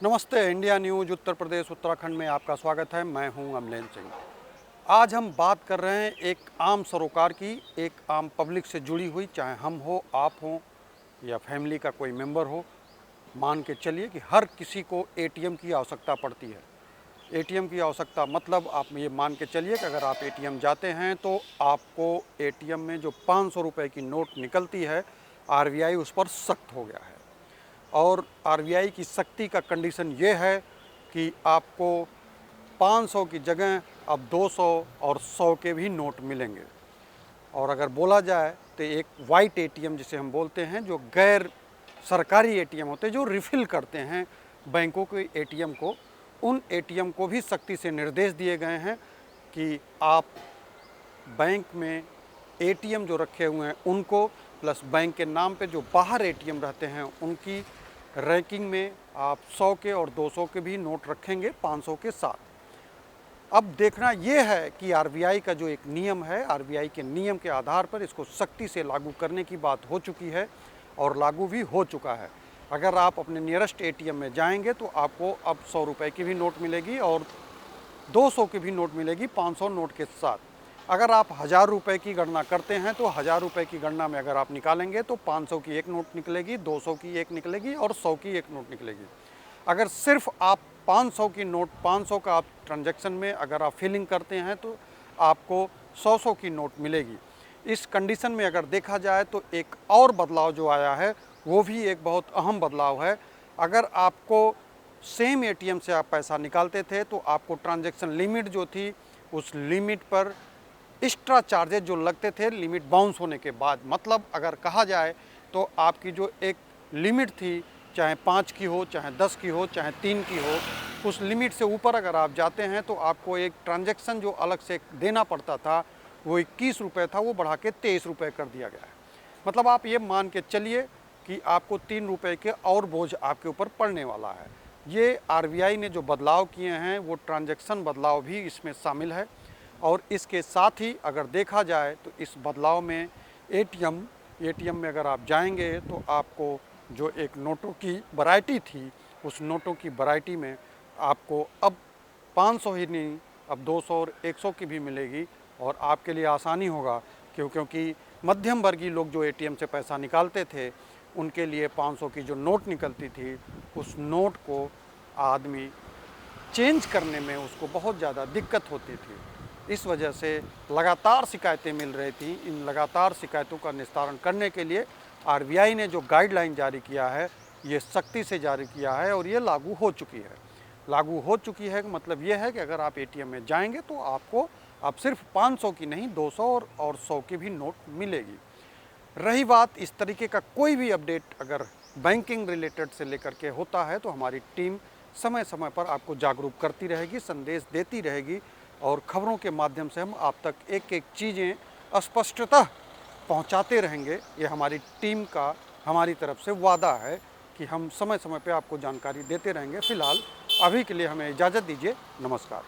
नमस्ते। India news Uttar Pradesh Uttarakhand में आपका स्वागत है। मैं हूं अमलेन सिंह। आज हम बात कर रहे हैं एक आम सरोकार की, एक आम पब्लिक से जुड़ी हुई, चाहे हम हो, आप हो या फैमिली का कोई मेंबर हो। मान के चलिए कि हर किसी को एटीएम की आवश्यकता पड़ती है। एटीएम की आवश्यकता मतलब आप ये मान के चलिए कि अगर आप एटीएम जाते हैं तो आपको एटीएम में जो 500 रुपये की नोट निकलती है, आरबीआई उस पर सख्त हो गया है। और आरबीआई की सख्ती का कंडीशन ये है कि आपको 500 की जगह अब 200 और 100 के भी नोट मिलेंगे। और अगर बोला जाए तो एक वाइट एटीएम जिसे हम बोलते हैं, जो गैर सरकारी एटीएम होते हैं, जो रिफ़िल करते हैं बैंकों के एटीएम को, उन एटीएम को भी सख्ती से निर्देश दिए गए हैं कि आप बैंक में एटीएम जो रखे हुए हैं उनको, प्लस बैंक के नाम पे जो बाहर एटीएम रहते हैं उनकी रैंकिंग में आप 100 के और 200 के भी नोट रखेंगे 500 के साथ। अब देखना ये है कि आरबीआई का जो एक नियम है, आरबीआई के नियम के आधार पर इसको सख्ती से लागू करने की बात हो चुकी है और लागू भी हो चुका है। अगर आप अपने नियरेस्ट एटीएम में जाएंगे तो आपको अब 100 रुपये की भी नोट मिलेगी और 200 की भी नोट मिलेगी 500 नोट के साथ। अगर आप 1000 रुपये की गणना करते हैं तो 1000 रुपये की गणना में अगर आप निकालेंगे तो 500 की एक नोट निकलेगी, 200 की एक निकलेगी और 100 की एक नोट निकलेगी। अगर सिर्फ आप 500 की नोट, 500 का आप ट्रांजैक्शन में अगर आप फिलिंग करते हैं तो आपको 100 की नोट मिलेगी। इस कंडीशन में अगर देखा जाए तो एक और बदलाव जो आया है वो भी एक बहुत अहम बदलाव है। अगर आपको सेम एटीएम से आप पैसा निकालते थे तो आपको ट्रांजैक्शन लिमिट जो थी, उस लिमिट पर एक्स्ट्रा चार्जेज जो लगते थे लिमिट बाउंस होने के बाद, मतलब अगर कहा जाए तो आपकी जो एक लिमिट थी, चाहे 5 की हो, चाहे 10 की हो, चाहे 3 की हो, उस लिमिट से ऊपर अगर आप जाते हैं तो आपको एक ट्रांजैक्शन जो अलग से देना पड़ता था वो 21 रुपये था, वो बढ़ा के 23 रुपये कर दिया गया है। मतलब आप ये मान के चलिए कि आपको 3 रुपये के और बोझ आपके ऊपर पड़ने वाला है। ये आरबीआई ने जो बदलाव किए हैं वो ट्रांजैक्शन बदलाव भी इसमें शामिल है। और इसके साथ ही अगर देखा जाए तो इस बदलाव में एटीएम में अगर आप जाएंगे तो आपको जो एक नोटों की वैरायटी थी, उस नोटों की वैरायटी में आपको अब 500 ही नहीं, अब 200 और 100 की भी मिलेगी। और आपके लिए आसानी होगा क्योंकि मध्यम वर्गीय लोग जो एटीएम से पैसा निकालते थे उनके लिए 500 की जो नोट निकलती थी, उस नोट को आदमी चेंज करने में उसको बहुत ज़्यादा दिक्कत होती थी। इस वजह से लगातार शिकायतें मिल रही थी। इन लगातार शिकायतों का निस्तारण करने के लिए आरबीआई ने जो गाइडलाइन जारी किया है, ये सख्ती से जारी किया है और ये लागू हो चुकी है। लागू हो चुकी है मतलब ये है कि अगर आप एटीएम में जाएंगे तो आपको अब सिर्फ 500 की नहीं, 200 और 100 की भी नोट मिलेगी। रही बात इस तरीके का कोई भी अपडेट अगर बैंकिंग रिलेटेड से लेकर के होता है तो हमारी टीम समय समय पर आपको जागरूक करती रहेगी, संदेश देती रहेगी और खबरों के माध्यम से हम आप तक एक एक चीज़ें स्पष्टतः पहुंचाते रहेंगे। ये हमारी टीम का, हमारी तरफ से वादा है कि हम समय समय पे आपको जानकारी देते रहेंगे। फ़िलहाल अभी के लिए हमें इजाज़त दीजिए। नमस्कार।